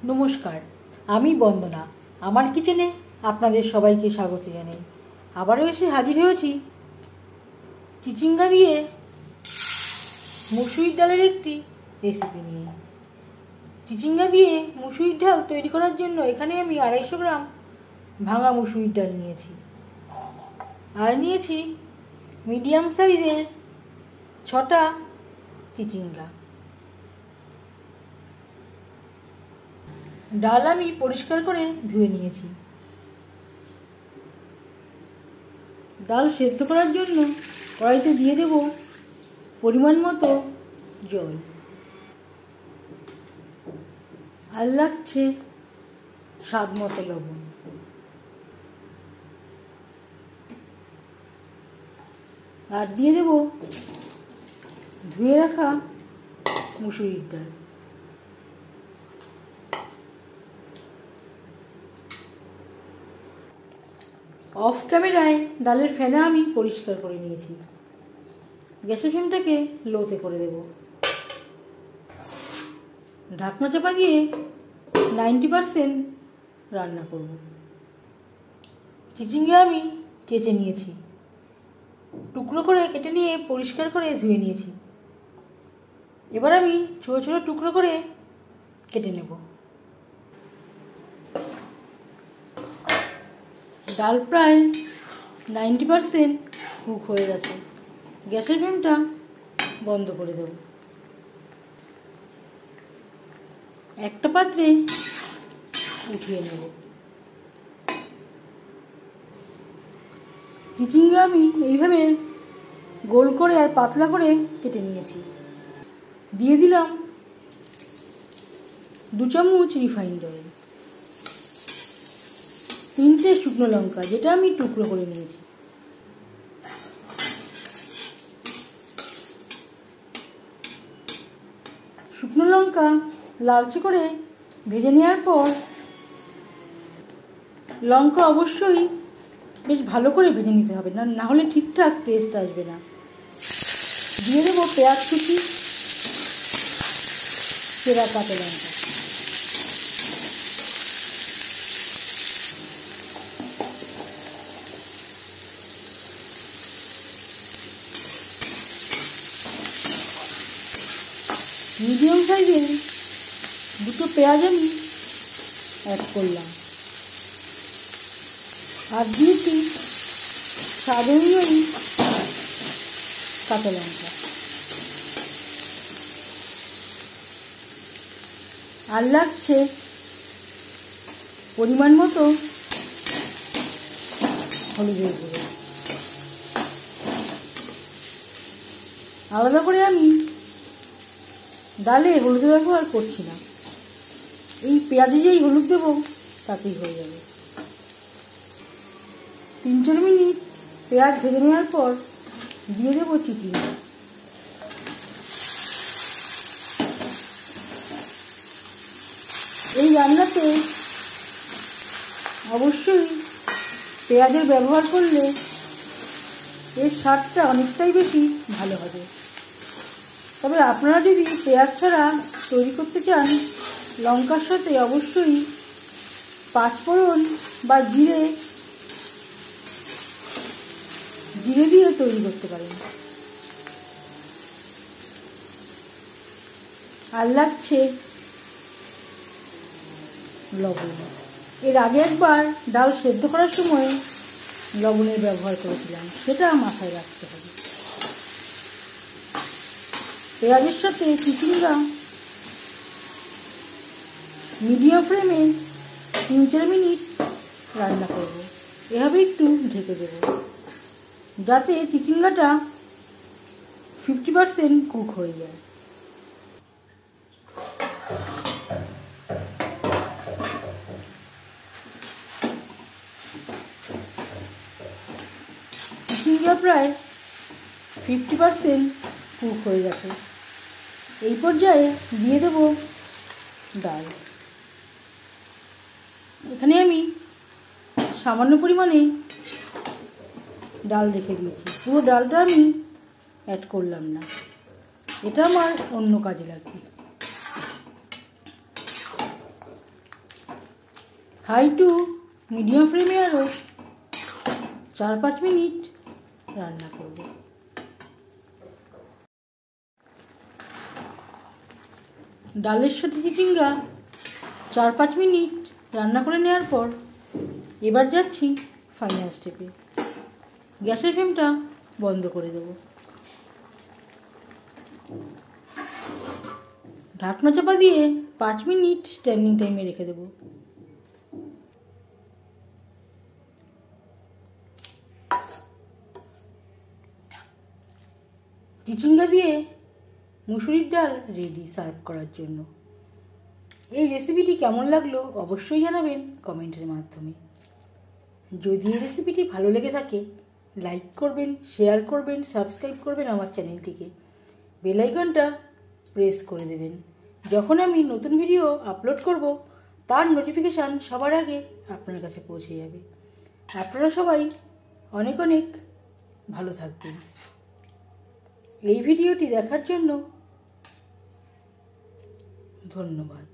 নমস্কার, আমি বন্দনা। আমার কিচেনে আপনাদের সবাইকে স্বাগত জানাই। আবারও এসে হাজির হয়েছি চিচিঙ্গা দিয়ে মুসুরির ডালের একটি রেসিপি নিয়ে। চিচিঙ্গা দিয়ে মুসুরির ডাল তৈরি করার জন্য এখানে আমি 250 গ্রাম ভাঙা মুসুরির ডাল নিয়েছি, আর নিয়েছি মিডিয়াম সাইজের 6টা চিচিঙ্গা। ডাল আমি পরিষ্কার করে ধুয়ে নিয়েছি। ডাল সেদ্ধ করার জন্য কড়াইতে দিয়ে দেব পরিমাণ মতো জল, আর লাগছে স্বাদ মতো লবণ। আর দিয়ে দেব ধুয়ে রাখা মুসুরির ডাল। অফ ক্যামেরায় ডালের ফেনা আমি পরিষ্কার করে নিয়েছি। গ্যাসের ফ্লেমটাকে লোতে করে দেব। ঢাকনা চাপা দিয়ে 90% রান্না করব। চিচিঙ্গা আমি কেটে নিয়েছি, টুকরো করে কেটে নিয়ে পরিষ্কার করে ধুয়ে নিয়েছি। এবার আমি ছোট ছোট টুকরো করে কেটে নেব। ডাল প্রায় 90% কুক হয়ে গেছে। গ্যাসের ফ্লেমটা বন্ধ করে দেব। একটা পাত্রে উঠিয়ে নেব। চিচিঙ্গা আমি এইভাবে গোল করে আর পাতলা করে কেটে নিয়েছি। দিয়ে দিলাম 2 চামচ রিফাইন্ড অয়েল, 3টে শুকনো লঙ্কা যেটা আমি টুকরো করে নিয়েছি, শুকনো লঙ্কা লালচে করে ভেজে নেওয়ার পর, লঙ্কা অবশ্যই বেশ ভালো করে ভেজে নিতে হবে, না হলে ঠিকঠাক টেস্ট আসবে না। দিয়ে দেবো পেঁয়াজ কুচি, চেরা কাঁচা লঙ্কা। মিডিয়াম সাইজের 2টো পেঁয়াজ আমি অ্যাড করলাম, আর দিয়েছি স্বাদ অনুযায়ী কাঁচা লঙ্কা, আর লাগছে পরিমাণ মতো হলুদের গুঁড়ো। আলাদা করে আমি ডালে হলুদের ব্যবহার করছি না, এই পেঁয়াজে যেই হলুদ দেবো তাতেই হয়ে যাবে। 3-4 মিনিট পেঁয়াজ ভেজে নেওয়ার পর দিয়ে দেবো চিচিঙ্গা। এই রান্নাতে অবশ্যই পেঁয়াজের ব্যবহার করলে এর স্বাদটা অনেকটাই বেশি ভালো হবে। তবে আপনারা যদি পেঁয়াজ ছাড়া তৈরি করতে চান, লঙ্কার সাথে অবশ্যই 5 ফোড়ন বা জিরে দিয়ে তৈরি করতে পারেন। আর লাগছে লবণ। এর আগে একবার ডাল সেদ্ধ করার সময় লবণের ব্যবহার করেছিলাম, সেটা মাথায় রাখতে হবে। পেঁয়াজের সাথে চিচিঙ্গা মিডিয়াম ফ্লেমে 3-4 মিনিট রান্না করব। এভাবে একটু ঢেকে দেব যাতে চিচিঙ্গাটা 50% কুক হয়ে যায়। চিচিঙ্গা প্রায় 50% কুক হয়ে গেছে। এই পর্যায়ে দিয়ে দেব ডাল। এখানে আমি সামান্য পরিমাণে ডাল রেখে দিয়েছি, পুরো ডালটা আমি অ্যাড করলাম না, এটা আমার অন্য কাজে লাগবে। হাই টু মিডিয়াম ফ্লেমে আরও 4-5 মিনিট রান্না করব। ডালের সাথে চিচিঙ্গা 4-5 মিনিট রান্না করে নেওয়ার পর এবার যাচ্ছি ফাইনাল স্টেপে। গ্যাসের ফ্লেমটা বন্ধ করে দেব। ঢাকনা চাপা দিয়ে 5 মিনিট স্ট্যান্ডিং টাইমে রেখে দেব। চিচিঙ্গা দিয়ে মুসুরির ডাল রেডি সার্ভ করার জন্য। এই রেসিপিটি কেমন লাগলো অবশ্যই জানাবেন কমেন্টের মাধ্যমে। যদি এই রেসিপিটি ভালো লেগে থাকে লাইক করবেন, শেয়ার করবেন, সাবস্ক্রাইব করবেন আমার চ্যানেলটিকে, বেল আইকনটা প্রেস করে দেবেন। যখন আমি নতুন ভিডিও আপলোড করব তার নোটিফিকেশান সবার আগে আপনার কাছে পৌঁছে যাবে। আপনারা সবাই অনেক অনেক ভালো থাকবেন। এই ভিডিওটি দেখার জন্য ধন্যবাদ।